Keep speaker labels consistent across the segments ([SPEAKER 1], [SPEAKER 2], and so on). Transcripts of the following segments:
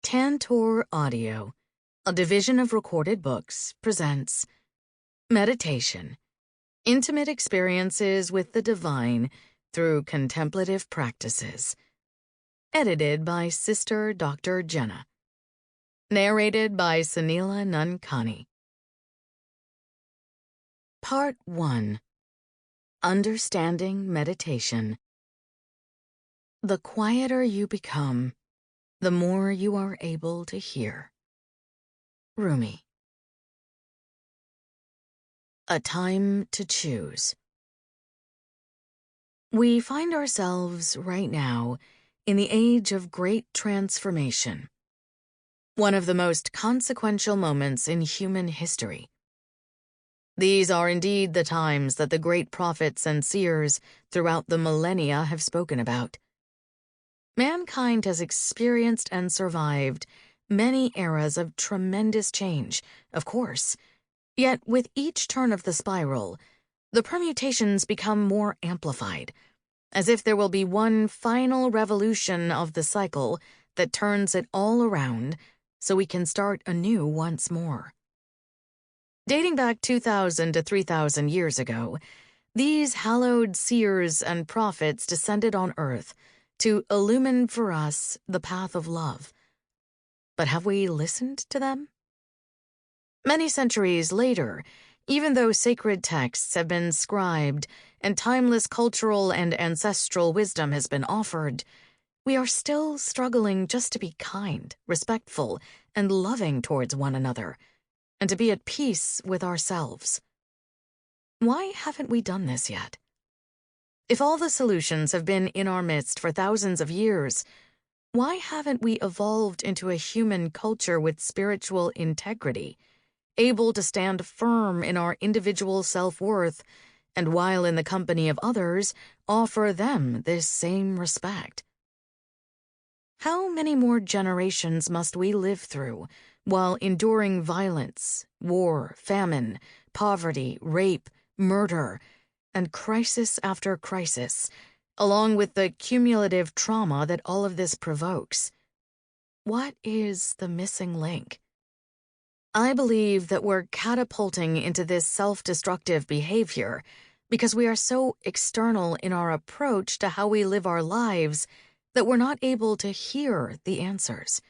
[SPEAKER 1] Tantor Audio, a division of Recorded Books, presents Meditation, Intimate Experiences with the Divine through Contemplative Practices. Edited by Sister Dr. Jenna. Narrated by Soneela Nankani. Part 1. Understanding Meditation. The quieter you become, the more you are able to hear. Rumi. A time to choose. We find ourselves right now in the age of great transformation, one of the most consequential moments in human history. These are indeed the times that the great prophets and seers throughout the millennia have spoken about. Mankind has experienced and survived many eras of tremendous change, of course, yet with each turn of the spiral, the permutations become more amplified, as if there will be one final revolution of the cycle that turns it all around so we can start anew once more. Dating back 2,000 to 3,000 years ago, these hallowed seers and prophets descended on earth to illumine for us the path of love. But have we listened to them? Many centuries later, even though sacred texts have been scribed and timeless cultural and ancestral wisdom has been offered, we are still struggling just to be kind, respectful, and loving towards one another, and to be at peace with ourselves. Why haven't we done this yet? If all the solutions have been in our midst for thousands of years, why haven't we evolved into a human culture with spiritual integrity, able to stand firm in our individual self-worth, and while in the company of others, offer them this same respect? How many more generations must we live through while enduring violence, war, famine, poverty, rape, murder, and crisis after crisis, along with the cumulative trauma that all of this provokes? What is the missing link? I believe that we're catapulting into this self-destructive behavior because we are so external in our approach to how we live our lives that we're not able to hear the answers.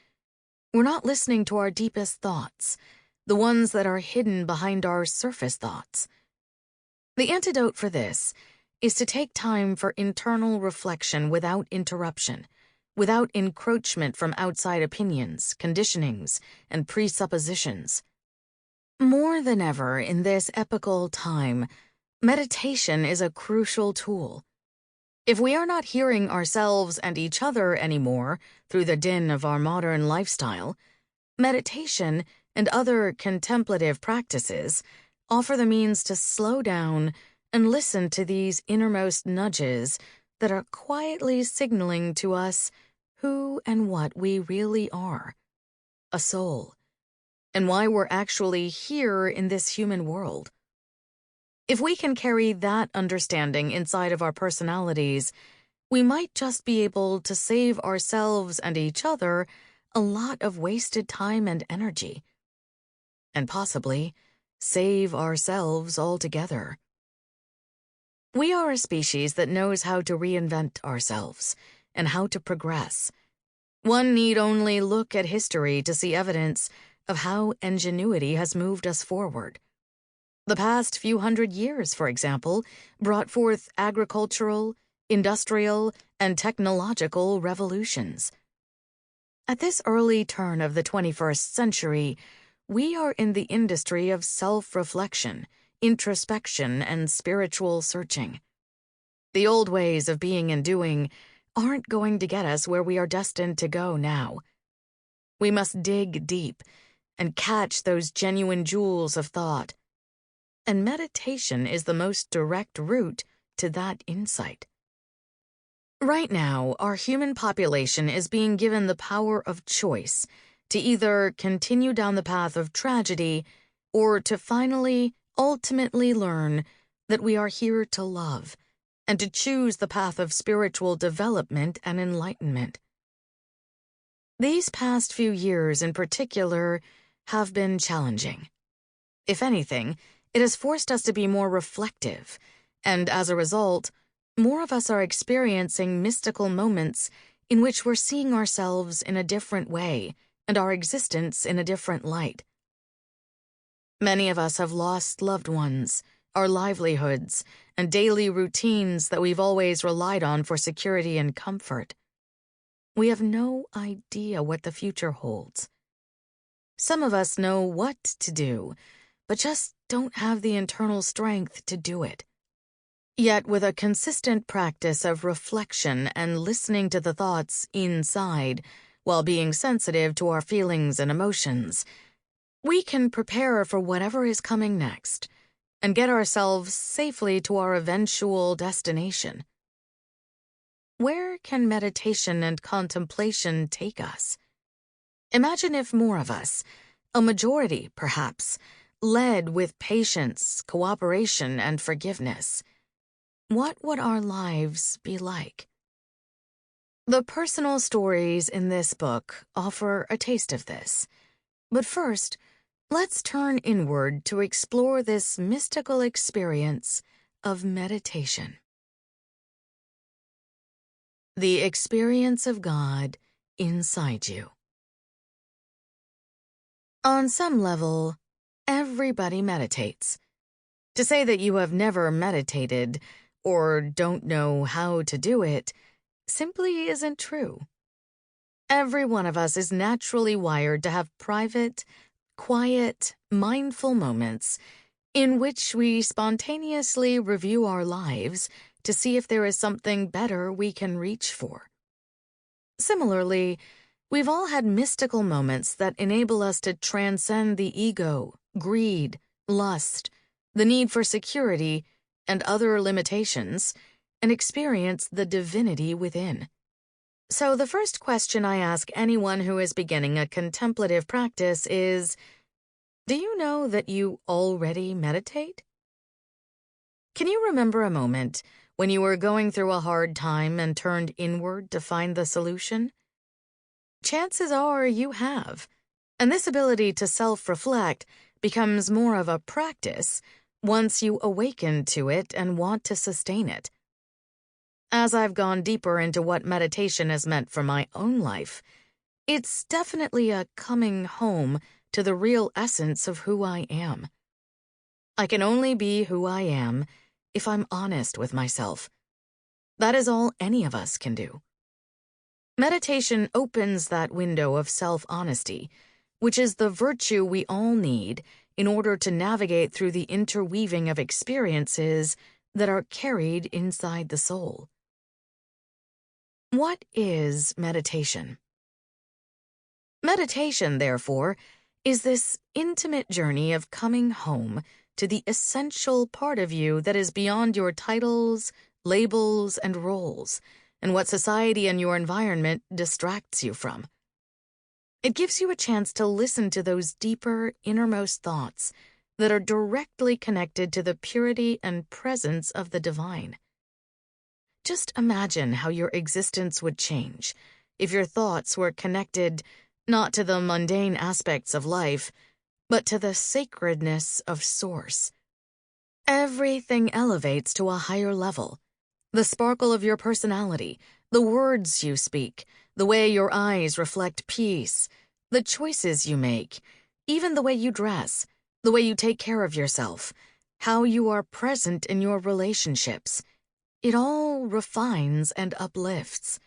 [SPEAKER 1] We're not listening to our deepest thoughts, the ones that are hidden behind our surface thoughts. The antidote for this is to take time for internal reflection without interruption, without encroachment from outside opinions, conditionings, and presuppositions. More than ever in this epochal time, meditation is a crucial tool. If we are not hearing ourselves and each other anymore through the din of our modern lifestyle, meditation and other contemplative practices offer the means to slow down and listen to these innermost nudges that are quietly signaling to us who and what we really are, a soul, and why we're actually here in this human world. If we can carry that understanding inside of our personalities, we might just be able to save ourselves and each other a lot of wasted time and energy, and possibly save ourselves altogether. We are a species that knows how to reinvent ourselves and how to progress. One need only look at history to see evidence of how ingenuity has moved us forward. The past few hundred years, for example, brought forth agricultural, industrial, and technological revolutions. At this early turn of the 21st century, we are in the industry of self-reflection, introspection, and spiritual searching. The old ways of being and doing aren't going to get us where we are destined to go now. We must dig deep and catch those genuine jewels of thought. And meditation is the most direct route to that insight. Right now, our human population is being given the power of choice to either continue down the path of tragedy or to finally, ultimately learn that we are here to love and to choose the path of spiritual development and enlightenment. These past few years in particular have been challenging. If anything, it has forced us to be more reflective, and as a result, more of us are experiencing mystical moments in which we're seeing ourselves in a different way and our existence in a different light. Many of us have lost loved ones, our livelihoods, and daily routines that we've always relied on for security and comfort. We have no idea what the future holds. Some of us know what to do, but just don't have the internal strength to do it. Yet with a consistent practice of reflection and listening to the thoughts inside, while being sensitive to our feelings and emotions, we can prepare for whatever is coming next and get ourselves safely to our eventual destination. Where can meditation and contemplation take us? Imagine if more of us, a majority perhaps, led with patience, cooperation, and forgiveness. What would our lives be like? The personal stories in this book offer a taste of this. But first, let's turn inward to explore this mystical experience of meditation. The experience of God inside you. On some level, everybody meditates. To say that you have never meditated or don't know how to do it simply isn't true. Every one of us is naturally wired to have private, quiet, mindful moments in which we spontaneously review our lives to see if there is something better we can reach for. Similarly, we've all had mystical moments that enable us to transcend the ego, greed, lust, the need for security, and other limitations, and experience the divinity within. So the first question I ask anyone who is beginning a contemplative practice is, do you know that you already meditate? Can you remember a moment when you were going through a hard time and turned inward to find the solution? Chances are you have, and this ability to self-reflect becomes more of a practice once you awaken to it and want to sustain it. As I've gone deeper into what meditation has meant for my own life, it's definitely a coming home to the real essence of who I am. I can only be who I am if I'm honest with myself. That is all any of us can do. Meditation opens that window of self-honesty, which is the virtue we all need in order to navigate through the interweaving of experiences that are carried inside the soul. What is meditation? Meditation, therefore, is this intimate journey of coming home to the essential part of you that is beyond your titles, labels, and roles, and what society and your environment distracts you from. It gives you a chance to listen to those deeper, innermost thoughts that are directly connected to the purity and presence of the divine. Just imagine how your existence would change if your thoughts were connected not to the mundane aspects of life, but to the sacredness of Source. Everything elevates to a higher level. The sparkle of your personality, the words you speak, the way your eyes reflect peace, the choices you make, even the way you dress, the way you take care of yourself, how you are present in your relationships. It all refines and uplifts.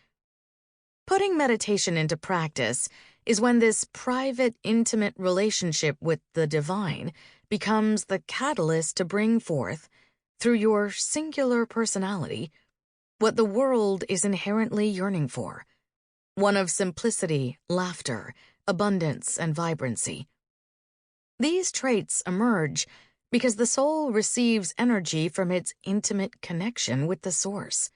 [SPEAKER 1] Putting meditation into practice is when this private, intimate relationship with the divine becomes the catalyst to bring forth, through your singular personality, what the world is inherently yearning for, one of simplicity, laughter, abundance, and vibrancy. These traits emerge because the soul receives energy from its intimate connection with the Source.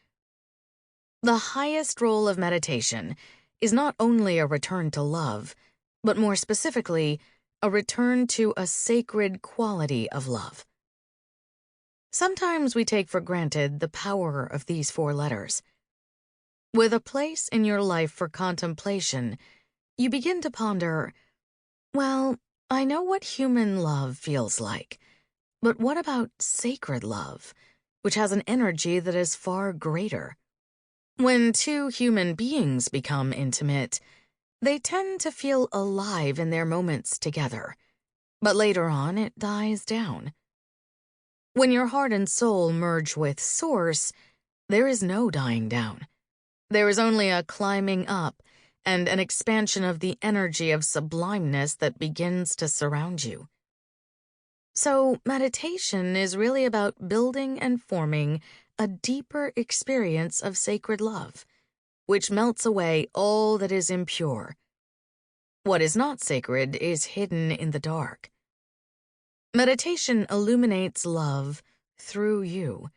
[SPEAKER 1] The highest role of meditation is not only a return to love, but more specifically, a return to a sacred quality of love. Sometimes we take for granted the power of these 4 letters. With a place in your life for contemplation, you begin to ponder, well, I know what human love feels like, but what about sacred love, which has an energy that is far greater? When two human beings become intimate, they tend to feel alive in their moments together, but later on it dies down. When your heart and soul merge with Source, there is no dying down. There is only a climbing up and an expansion of the energy of sublimeness that begins to surround you. So, meditation is really about building and forming a deeper experience of sacred love, which melts away all that is impure. What is not sacred is hidden in the dark. Meditation illuminates love through you,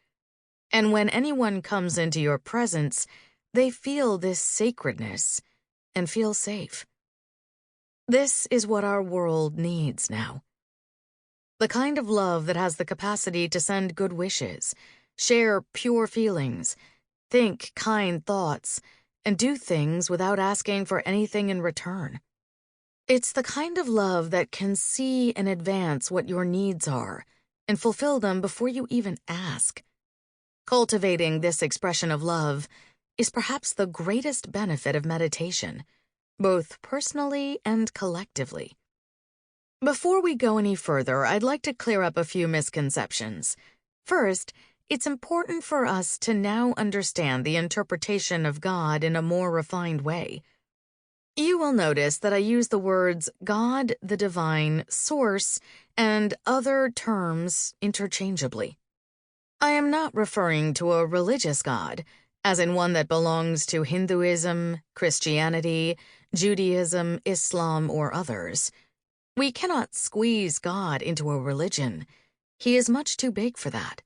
[SPEAKER 1] and when anyone comes into your presence, they feel this sacredness and feel safe. This is what our world needs now. The kind of love that has the capacity to send good wishes, share pure feelings, think kind thoughts, and do things without asking for anything in return. It's the kind of love that can see in advance what your needs are and fulfill them before you even ask. Cultivating this expression of love is perhaps the greatest benefit of meditation, both personally and collectively. Before we go any further, I'd like to clear up a few misconceptions. First, it's important for us to now understand the interpretation of God in a more refined way. You will notice that I use the words God, the divine, source, and other terms interchangeably. I am not referring to a religious God, as in one that belongs to Hinduism, Christianity, Judaism, Islam, or others. We cannot squeeze God into a religion. He is much too big for that.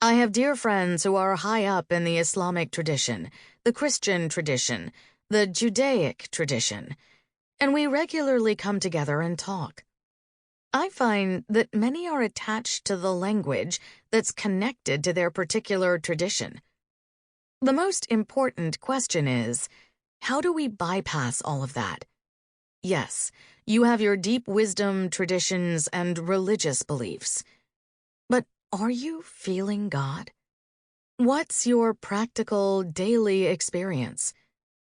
[SPEAKER 1] I have dear friends who are high up in the Islamic tradition, the Christian tradition, the Judaic tradition, and we regularly come together and talk. I find that many are attached to the language that's connected to their particular tradition. The most important question is, how do we bypass all of that? Yes, you have your deep wisdom, traditions, and religious beliefs. But are you feeling God? What's your practical, daily experience?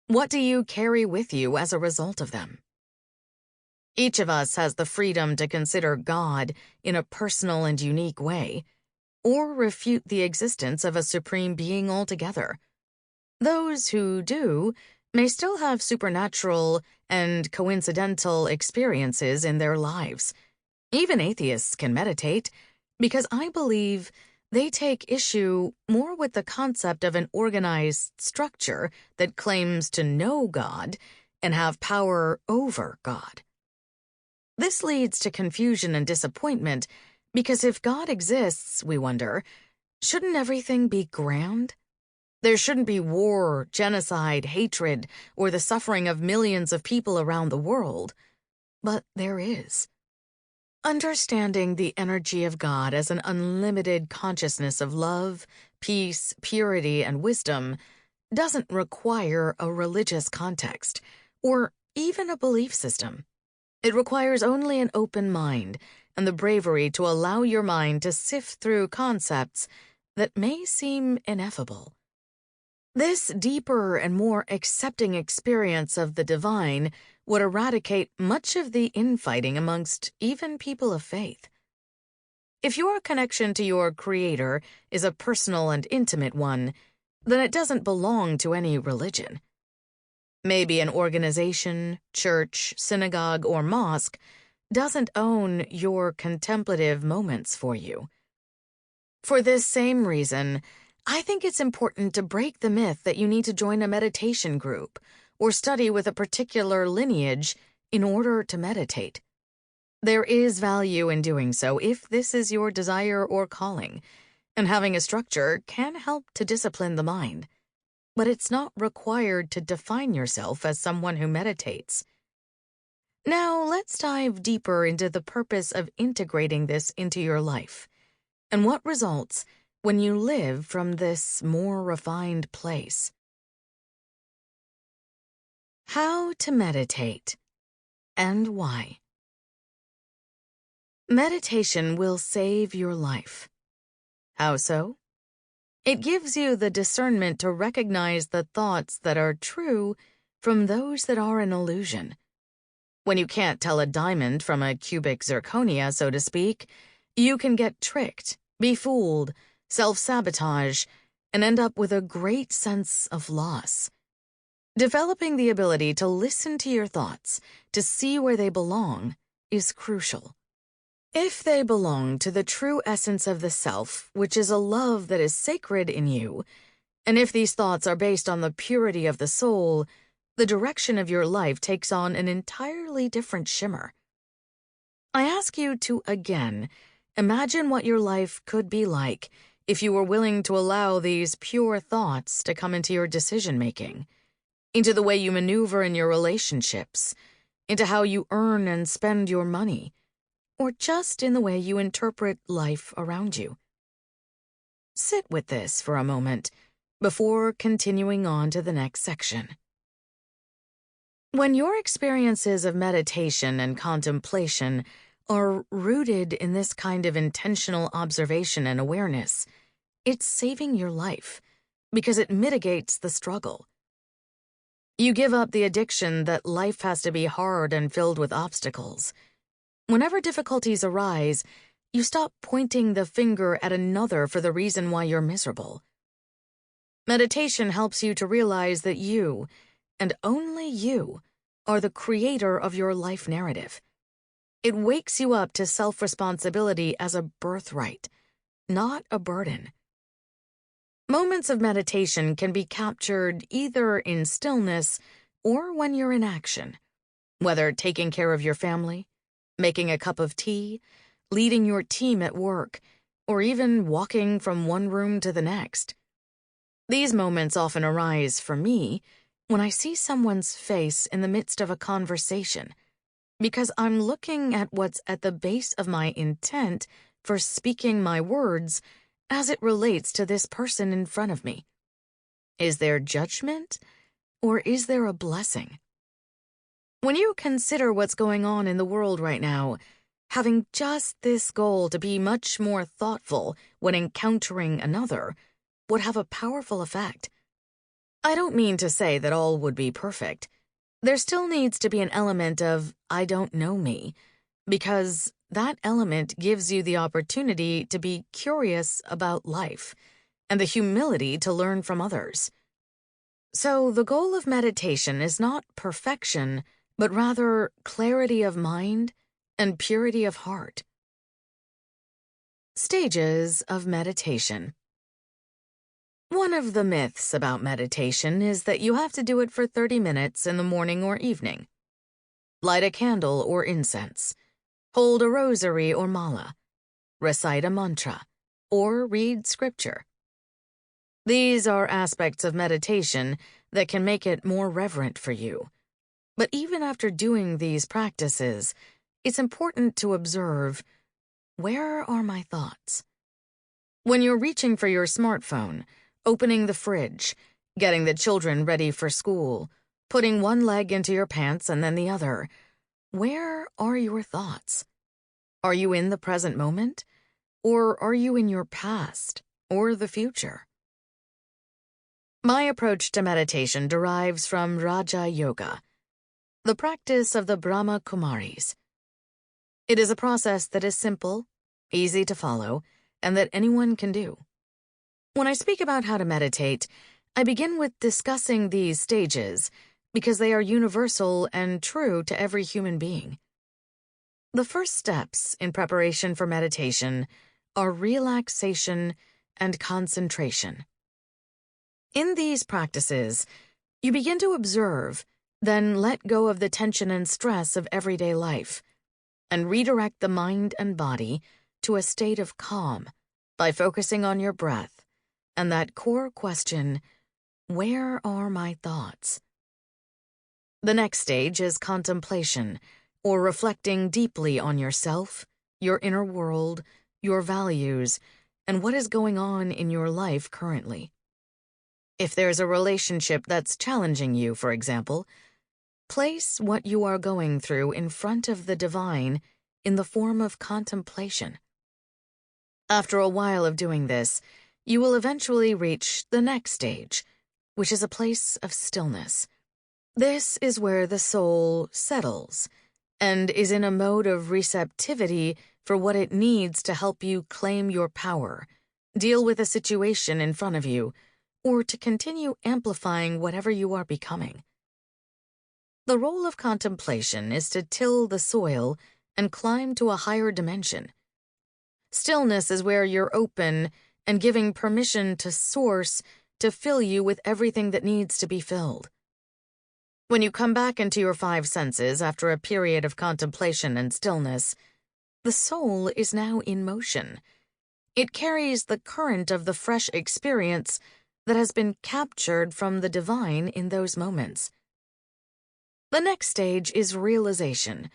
[SPEAKER 1] What do you carry with you as a result of them? Each of us has the freedom to consider God in a personal and unique way, or refute the existence of a supreme being altogether. Those who do may still have supernatural and coincidental experiences in their lives. Even atheists can meditate, because I believe they take issue more with the concept of an organized structure that claims to know God and have power over God. This leads to confusion and disappointment, because if God exists, we wonder, shouldn't everything be grand? There shouldn't be war, genocide, hatred, or the suffering of millions of people around the world. But there is. Understanding the energy of God as an unlimited consciousness of love, peace, purity, and wisdom doesn't require a religious context or even a belief system. It requires only an open mind and the bravery to allow your mind to sift through concepts that may seem ineffable. This deeper and more accepting experience of the divine would eradicate much of the infighting amongst even people of faith. If your connection to your Creator is a personal and intimate one, then it doesn't belong to any religion. Maybe an organization, church, synagogue, or mosque doesn't own your contemplative moments for you. For this same reason, I think it's important to break the myth that you need to join a meditation group or study with a particular lineage in order to meditate. There is value in doing so if this is your desire or calling, and having a structure can help to discipline the mind. But it's not required to define yourself as someone who meditates. Now, let's dive deeper into the purpose of integrating this into your life, and what results when you live from this more refined place. How to meditate and why. Meditation will save your life. How so? It gives you the discernment to recognize the thoughts that are true from those that are an illusion. When you can't tell a diamond from a cubic zirconia, so to speak, you can get tricked, be fooled, self-sabotage, and end up with a great sense of loss. Developing the ability to listen to your thoughts, to see where they belong, is crucial. If they belong to the true essence of the self, which is a love that is sacred in you, and if these thoughts are based on the purity of the soul, the direction of your life takes on an entirely different shimmer. I ask you to, again, imagine what your life could be like if you were willing to allow these pure thoughts to come into your decision-making, into the way you maneuver in your relationships, into how you earn and spend your money, or just in the way you interpret life around you. Sit with this for a moment before continuing on to the next section. When your experiences of meditation and contemplation are rooted in this kind of intentional observation and awareness, it's saving your life because it mitigates the struggle. You give up the addiction that life has to be hard and filled with obstacles. Whenever difficulties arise, you stop pointing the finger at another for the reason why you're miserable. Meditation helps you to realize that you, and only you, are the creator of your life narrative. It wakes you up to self-responsibility as a birthright, not a burden. Moments of meditation can be captured either in stillness or when you're in action, whether taking care of your family, making a cup of tea, leading your team at work, or even walking from one room to the next. These moments often arise, for me, when I see someone's face in the midst of a conversation, because I'm looking at what's at the base of my intent for speaking my words as it relates to this person in front of me. Is there judgment, or is there a blessing? When you consider what's going on in the world right now, having just this goal to be much more thoughtful when encountering another would have a powerful effect. I don't mean to say that all would be perfect. There still needs to be an element of I don't know me, because that element gives you the opportunity to be curious about life and the humility to learn from others. So the goal of meditation is not perfection, but rather clarity of mind and purity of heart. Stages of meditation. One of the myths about meditation is that you have to do it for 30 minutes in the morning or evening. Light a candle or incense, hold a rosary or mala, recite a mantra, or read scripture. These are aspects of meditation that can make it more reverent for you. But even after doing these practices, it's important to observe, where are my thoughts? When you're reaching for your smartphone, opening the fridge, getting the children ready for school, putting one leg into your pants and then the other, where are your thoughts? Are you in the present moment? Or are you in your past or the future? My approach to meditation derives from Raja Yoga, the practice of the Brahma Kumaris. It is a process that is simple, easy to follow, and that anyone can do. When I speak about how to meditate, I begin with discussing these stages because they are universal and true to every human being. The first steps in preparation for meditation are relaxation and concentration. In these practices, you begin to observe, then let go of the tension and stress of everyday life, and redirect the mind and body to a state of calm by focusing on your breath and that core question, where are my thoughts? The next stage is contemplation, or reflecting deeply on yourself, your inner world, your values, and what is going on in your life currently. If there's a relationship that's challenging you, for example, Place what you are going through in front of the divine in the form of contemplation. After a while of doing this, you will eventually reach the next stage, which is a place of stillness. This is where the soul settles and is in a mode of receptivity for what it needs to help you claim your power, deal with a situation in front of you, or to continue amplifying whatever you are becoming. The role of contemplation is to till the soil and climb to a higher dimension. Stillness is where you're open and giving permission to Source to fill you with everything that needs to be filled. When you come back into your five senses after a period of contemplation and stillness, the soul is now in motion. It carries the current of the fresh experience that has been captured from the divine in those moments. The next stage is realization,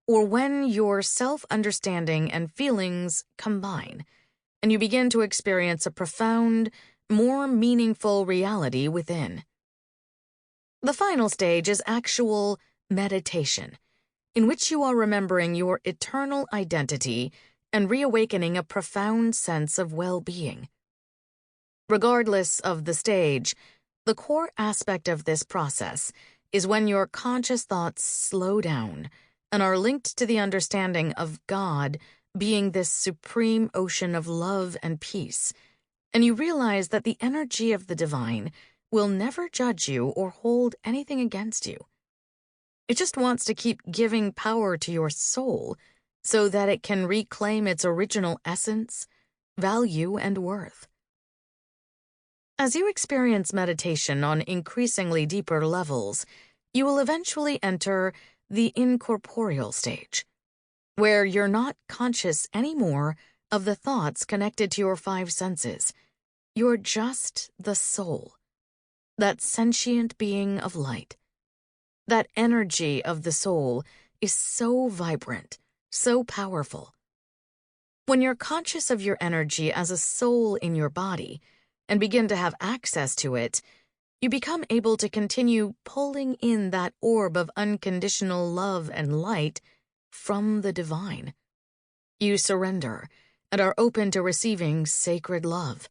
[SPEAKER 1] or when your self-understanding and feelings combine, and you begin to experience a profound, more meaningful reality within. The final stage is actual meditation, in which you are remembering your eternal identity and reawakening a profound sense of well-being. Regardless of the stage, the core aspect of this process is when your conscious thoughts slow down and are linked to the understanding of God being this supreme ocean of love and peace, and you realize that the energy of the divine will never judge you or hold anything against you. It just wants to keep giving power to your soul so that it can reclaim its original essence, value, and worth. As you experience meditation on increasingly deeper levels, you will eventually enter the incorporeal stage, where you're not conscious anymore of the thoughts connected to your five senses. You're just the soul, that sentient being of light. That energy of the soul is so vibrant, so powerful. When you're conscious of your energy as a soul in your body and begin to have access to it, you become able to continue pulling in that orb of unconditional love and light from the divine. You surrender and are open to receiving sacred love.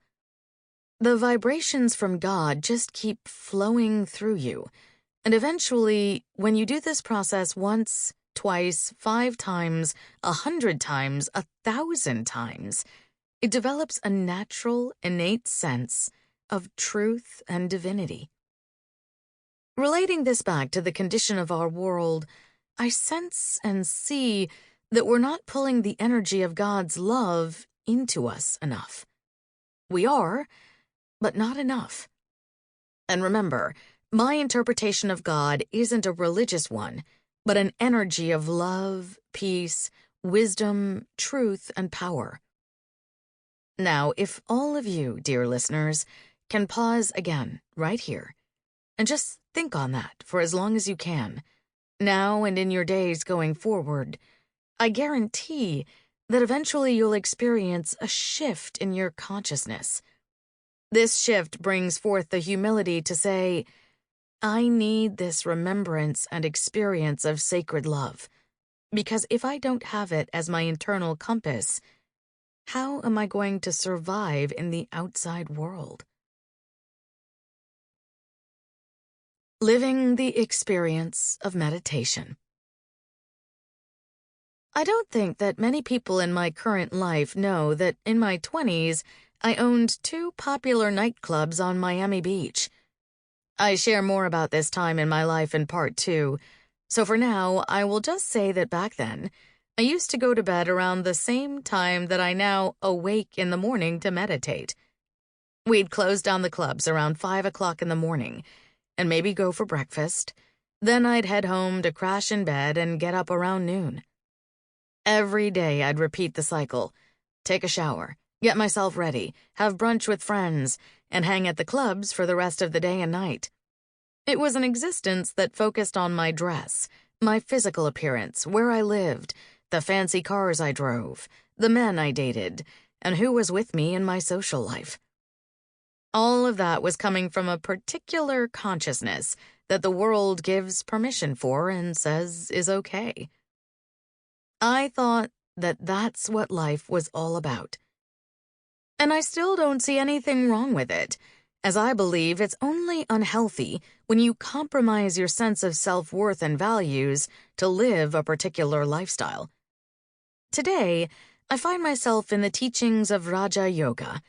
[SPEAKER 1] The vibrations from God just keep flowing through you, and eventually, when you do this process once, twice, 5 times, 100 times, 1,000 times, it develops a natural, innate sense of truth and divinity. Relating this back to the condition of our world, I sense and see that we're not pulling the energy of God's love into us enough. We are, but not enough. And remember, my interpretation of God isn't a religious one, but an energy of love, peace, wisdom, truth, and power. Now, if all of you, dear listeners, can pause again right here and just think on that for as long as you can, now and in your days going forward, I guarantee that eventually you'll experience a shift in your consciousness. This shift brings forth the humility to say, I need this remembrance and experience of sacred love, because if I don't have it as my internal compass, how am I going to survive in the outside world? Living the experience of meditation. I don't think that many people in my current life know that in my 20s, I owned 2 popular nightclubs on Miami Beach. I share more about this time in my life in part 2, so for now, I will just say that back then, I used to go to bed around the same time that I now awake in the morning to meditate. We'd close down the clubs around 5 o'clock in the morning, and maybe go for breakfast. Then I'd head home to crash in bed and get up around noon. Every day I'd repeat the cycle, take a shower, get myself ready, have brunch with friends, and hang at the clubs for the rest of the day and night. It was an existence that focused on my dress, my physical appearance, where I lived, the fancy cars I drove, the men I dated, and who was with me in my social life. All of that was coming from a particular consciousness that the world gives permission for and says is okay. I thought that that's what life was all about. And I still don't see anything wrong with it, as I believe it's only unhealthy when you compromise your sense of self-worth and values to live a particular lifestyle. Today, I find myself in the teachings of Raja Yoga,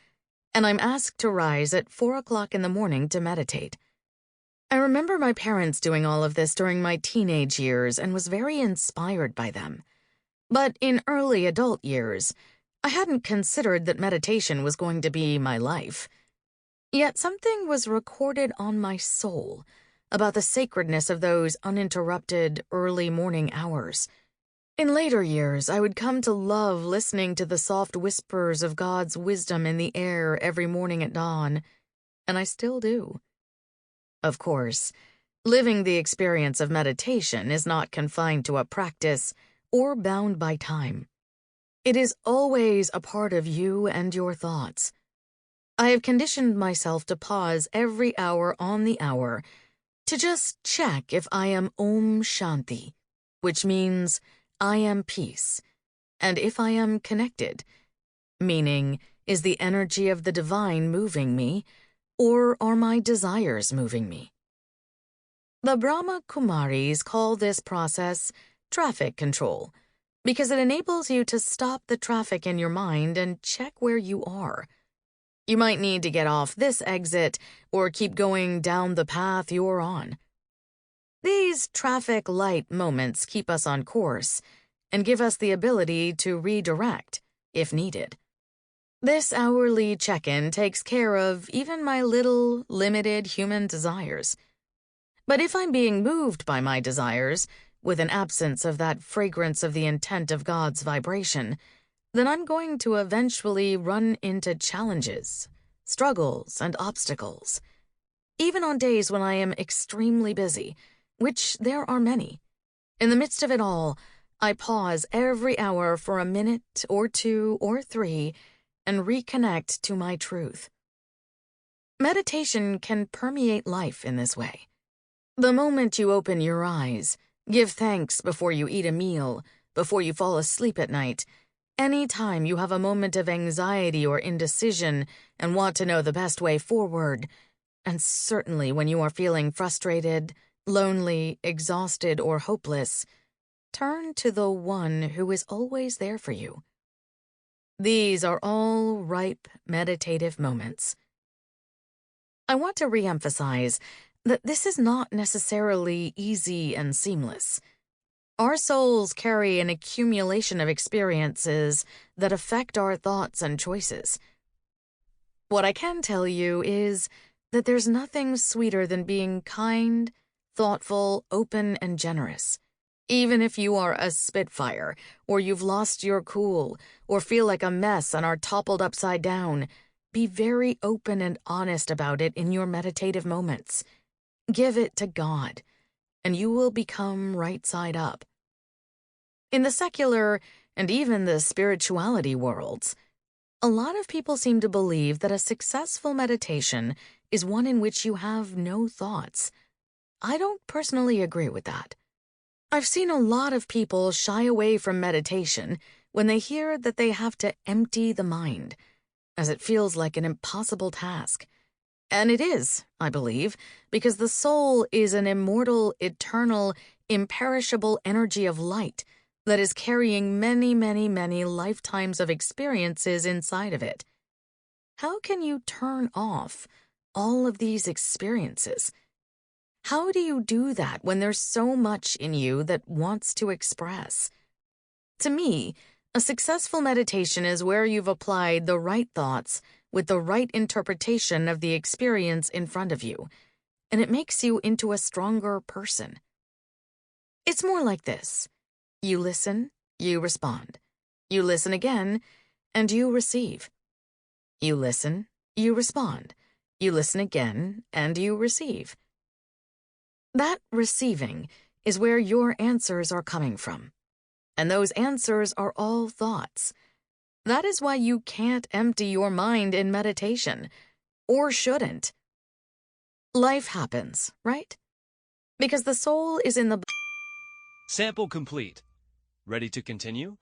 [SPEAKER 1] and I'm asked to rise at 4 o'clock in the morning to meditate. I remember my parents doing all of this during my teenage years and was very inspired by them. But in early adult years, I hadn't considered that meditation was going to be my life. Yet something was recorded on my soul about the sacredness of those uninterrupted early morning hours. In later years, I would come to love listening to the soft whispers of God's wisdom in the air every morning at dawn, and I still do. Of course, living the experience of meditation is not confined to a practice or bound by time. It is always a part of you and your thoughts. I have conditioned myself to pause every hour on the hour to just check if I am Om Shanti, which means I am peace, and if I am connected, meaning is the energy of the divine moving me, or are my desires moving me? The Brahma Kumaris call this process traffic control, because it enables you to stop the traffic in your mind and check where you are. You might need to get off this exit or keep going down the path you're on. These traffic light moments keep us on course and give us the ability to redirect if needed. This hourly check-in takes care of even my little, limited human desires. But if I'm being moved by my desires, with an absence of that fragrance of the intent of God's vibration, then I'm going to eventually run into challenges, struggles, and obstacles. Even on days when I am extremely busy, which there are many. In the midst of it all, I pause every hour for a minute or 2 or 3 and reconnect to my truth. Meditation can permeate life in this way. The moment you open your eyes, give thanks before you eat a meal, before you fall asleep at night, any time you have a moment of anxiety or indecision and want to know the best way forward, and certainly when you are feeling frustrated, lonely, exhausted, or hopeless, turn to the one who is always there for you. These are all ripe meditative moments. I want to reemphasize that this is not necessarily easy and seamless. Our souls carry an accumulation of experiences that affect our thoughts and choices. What I can tell you is that there's nothing sweeter than being kind, thoughtful, open, and generous. Even if you are a spitfire, or you've lost your cool, or feel like a mess and are toppled upside down, be very open and honest about it in your meditative moments. Give it to God, and you will become right side up. In the secular and even the spirituality worlds, a lot of people seem to believe that a successful meditation is one in which you have no thoughts. I don't personally agree with that. I've seen a lot of people shy away from meditation when they hear that they have to empty the mind, as it feels like an impossible task. And it is, I believe, because the soul is an immortal, eternal, imperishable energy of light that is carrying many, many, many lifetimes of experiences inside of it. How can you turn off all of these experiences? How do you do that when there's so much in you that wants to express? To me, a successful meditation is where you've applied the right thoughts with the right interpretation of the experience in front of you, and it makes you into a stronger person. It's more like this. You listen, you respond. You listen again, and you receive. You listen, you respond. You listen again, and you receive. That receiving is where your answers are coming from. And those answers are all thoughts. That is why you can't empty your mind in meditation, or shouldn't. Life happens, right? Because the soul is in the...
[SPEAKER 2] Sample complete. Ready to continue?